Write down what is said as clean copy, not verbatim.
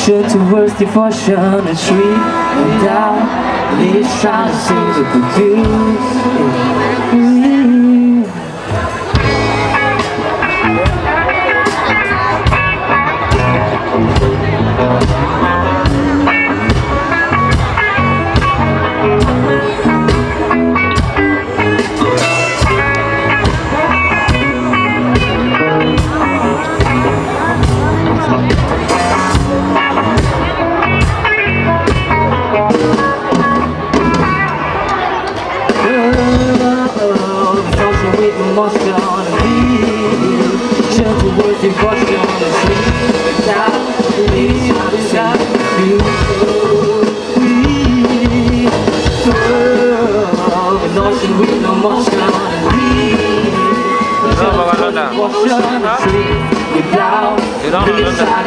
Show towards devotion and sweet without these trying to sing the produce. Emotion and feel, show towards devotion and sweet without these trying to sing the produce. With no motion and feel, show towards devotion and sweet without these trying